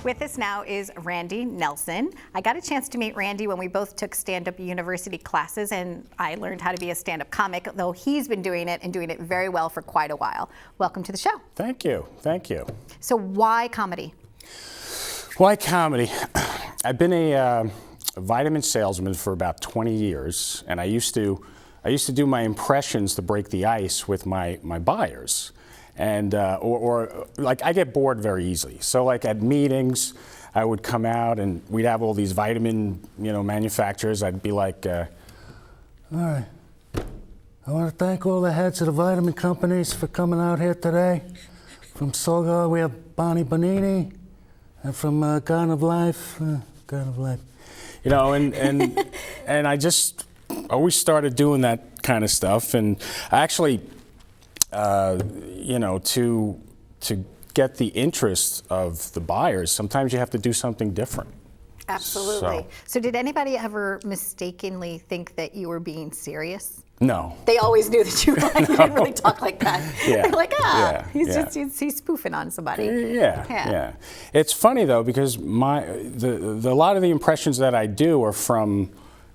With us now is Randy Nelson. I got a chance to meet Randy when we both took stand-up university classes, and I learned how to be a stand-up comic, though he's been doing it and doing it very well for quite a while. Welcome to the show. Thank you. Thank you. So why comedy? Why comedy? I've been a vitamin salesman for about 20 years, and I used to do my impressions to break the ice with my buyers. And or like I get bored very easily. So like at meetings, I would come out and we'd have all these vitamin, manufacturers. I'd be like, all right, I want to thank all the heads of the vitamin companies for coming out here today. From Solgar, we have Bonnie Bonini, and from Garden of Life, and I just always started doing that kind of stuff, and actually. To get the interest of the buyers, sometimes you have to do something different. Absolutely. So did anybody ever mistakenly think that you were being serious? No. They always knew that you didn't really talk like that. Yeah. They're like, he's spoofing on somebody. Yeah. It's funny though, because a lot of the impressions that I do are from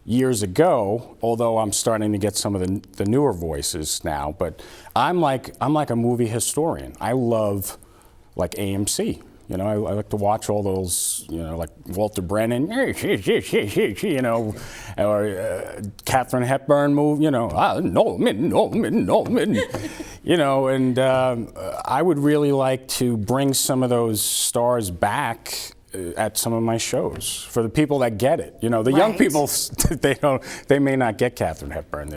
years ago, although I'm starting to get some of the newer voices now, but I'm like a movie historian. I love like AMC. I like to watch all those, like Walter Brennan, or Katharine Hepburn movie, Nolan, and I would really like to bring some of those stars back at some of my shows for the people that get it. The young people, they may not get Katharine Hepburn.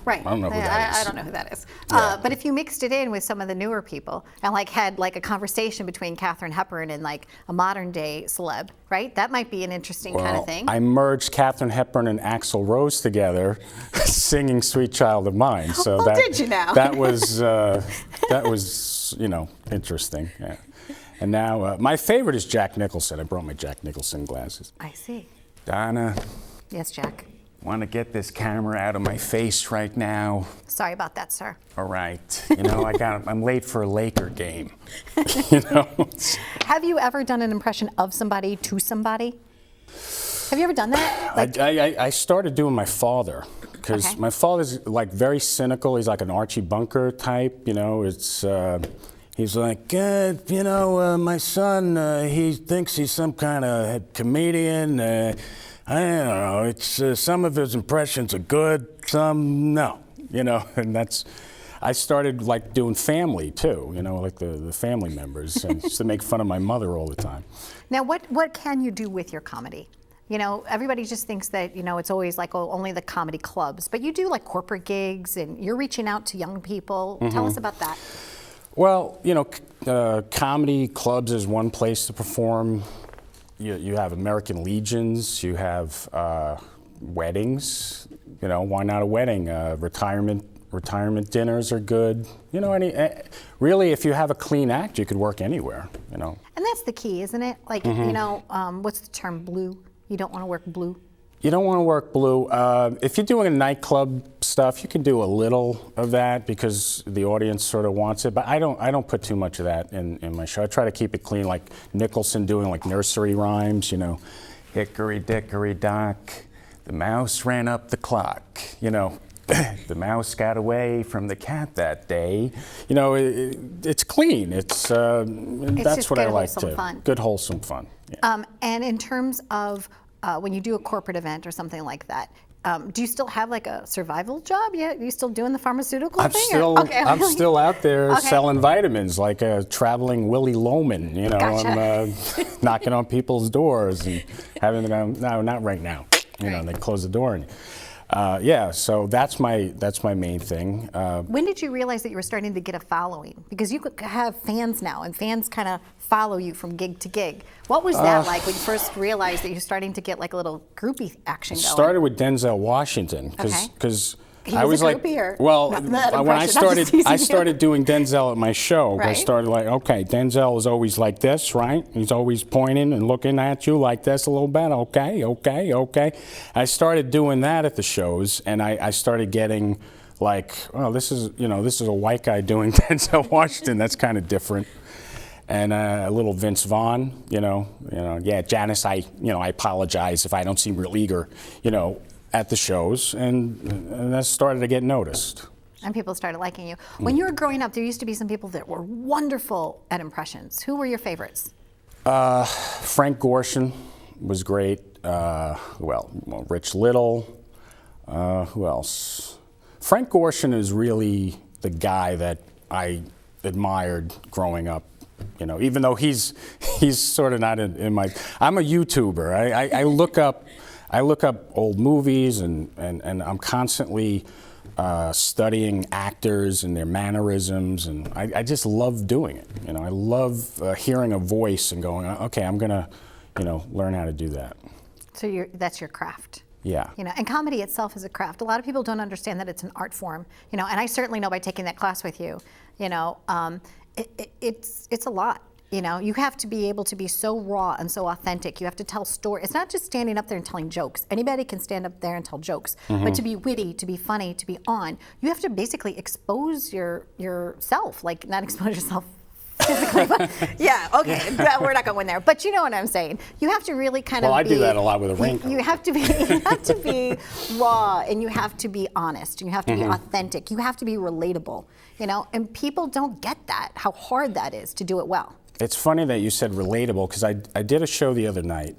Right. I don't know who that is. I don't know who that is. Yeah. But if you mixed it in with some of the newer people and had a conversation between Katharine Hepburn and a modern day celeb, right? That might be an interesting kind of thing. I merged Katharine Hepburn and Axl Rose together, singing "Sweet Child of Mine." So did you now? That was interesting. Yeah. And now, my favorite is Jack Nicholson. I brought my Jack Nicholson glasses. I see. Donna. Yes, Jack. Want to get this camera out of my face right now? Sorry about that, sir. All right. I'm late for a Laker game. Have you ever done an impression of somebody to somebody? Have you ever done that? I started doing my father, because my father's very cynical. He's like an Archie Bunker type. He's like, my son, he thinks he's some kind of comedian. I don't know, it's some of his impressions are good, some no, and I started doing family too, the family members, and just to make fun of my mother all the time. Now, what can you do with your comedy? Everybody just thinks that, it's always only the comedy clubs, but you do corporate gigs and you're reaching out to young people. Mm-hmm. Tell us about that. Well, comedy clubs is one place to perform. You have American Legions, you have weddings. Why not a wedding? Retirement dinners are good. Really, if you have a clean act, you could work anywhere. And that's the key, isn't it? What's the term, blue? You don't want to work blue. You don't want to work blue. If you're doing a nightclub stuff, you can do a little of that because the audience sort of wants it. But I don't put too much of that in my show. I try to keep it clean, like Nicholson doing nursery rhymes. Hickory dickory dock, the mouse ran up the clock. The mouse got away from the cat that day. It's clean. That's what I like to. Fun. Good wholesome fun. Yeah. And in terms of when you do a corporate event or something like that, do you still have a survival job yet? Are you still doing the pharmaceutical thing? I'm still out there selling vitamins, like a traveling Willy Loman. Gotcha. I'm knocking on people's doors and having them go, no, not right now. And they close the door. And, so that's my main thing. When did you realize that you were starting to get a following? Because you could have fans now, and fans kind of follow you from gig to gig. What was that like when you first realized that you're starting to get a little groupie action going? Started with Denzel Washington, because I was a groupie, or when I started doing Denzel at my show, I started Denzel is always like this, right? He's always pointing and looking at you like this a little bit. Okay. I started doing that at the shows, and I started getting this is a white guy doing Denzel Washington. That's kind of different. and a little Vince Vaughn, yeah, Janice, I apologize if I don't seem real eager, at the shows, and that started to get noticed. And people started liking you. When you were growing up, there used to be some people that were wonderful at impressions. Who were your favorites? Frank Gorshin was great. Rich Little. Who else? Frank Gorshin is really the guy that I admired growing up. Even though he's sort of not in my. I'm a YouTuber. I look up old movies and I'm constantly studying actors and their mannerisms, and I just love doing it. I love hearing a voice and going, okay, I'm gonna, learn how to do that. So that's your craft. Yeah. And comedy itself is a craft. A lot of people don't understand that it's an art form. And I certainly know by taking that class with you. It's a lot. You have to be able to be so raw and so authentic. You have to tell stories. It's not just standing up there and telling jokes. Anybody can stand up there and tell jokes. But to be witty, to be funny, to be on, you have to basically expose yourself. Like, not expose yourself physically, but yeah, okay, we're not going there. But you know what I'm saying. You have to really kind of I do that a lot with a raincoat. You have to be raw, and you have to be honest, and you have to be authentic. You have to be relatable, and people don't get that, how hard that is to do it well. It's funny that you said relatable, because I did a show the other night,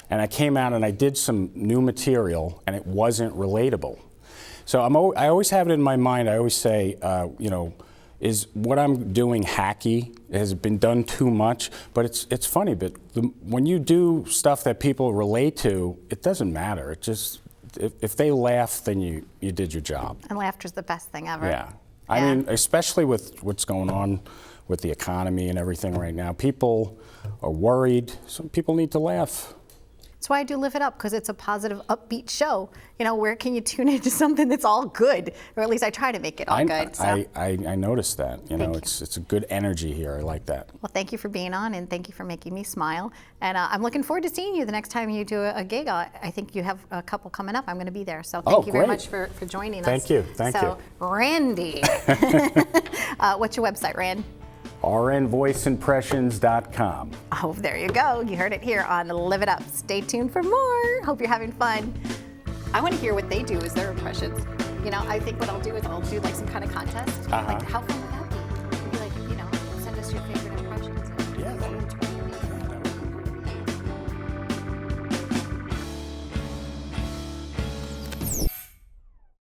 and I came out and I did some new material, and it wasn't relatable. So I always have it in my mind. I always say, is what I'm doing hacky? Has it been done too much? But it's funny, but when you do stuff that people relate to, it doesn't matter. It just, if they laugh, then you did your job. And laughter's the best thing ever. Yeah. I mean, especially with what's going on with the economy and everything right now. People are worried. Some people need to laugh. That's why I do Live It Up, because it's a positive, upbeat show. Where can you tune into something that's all good? Or at least I try to make it all good. So. I noticed that. It's a good energy here. I like that. Well, thank you for being on, and thank you for making me smile. And I'm looking forward to seeing you the next time you do a gig. I think you have a couple coming up. I'm going to be there. So thank you very much for joining us. Thank you. Thank you. So, Randy, what's your website, Rand? rnvoiceimpressions.com. Oh, there you go. You heard it here on Live It Up. Stay tuned for more. Hope you're having fun. I want to hear what they do as their impressions. I think what I'll do is I'll do like some kind of contest. Like, how fun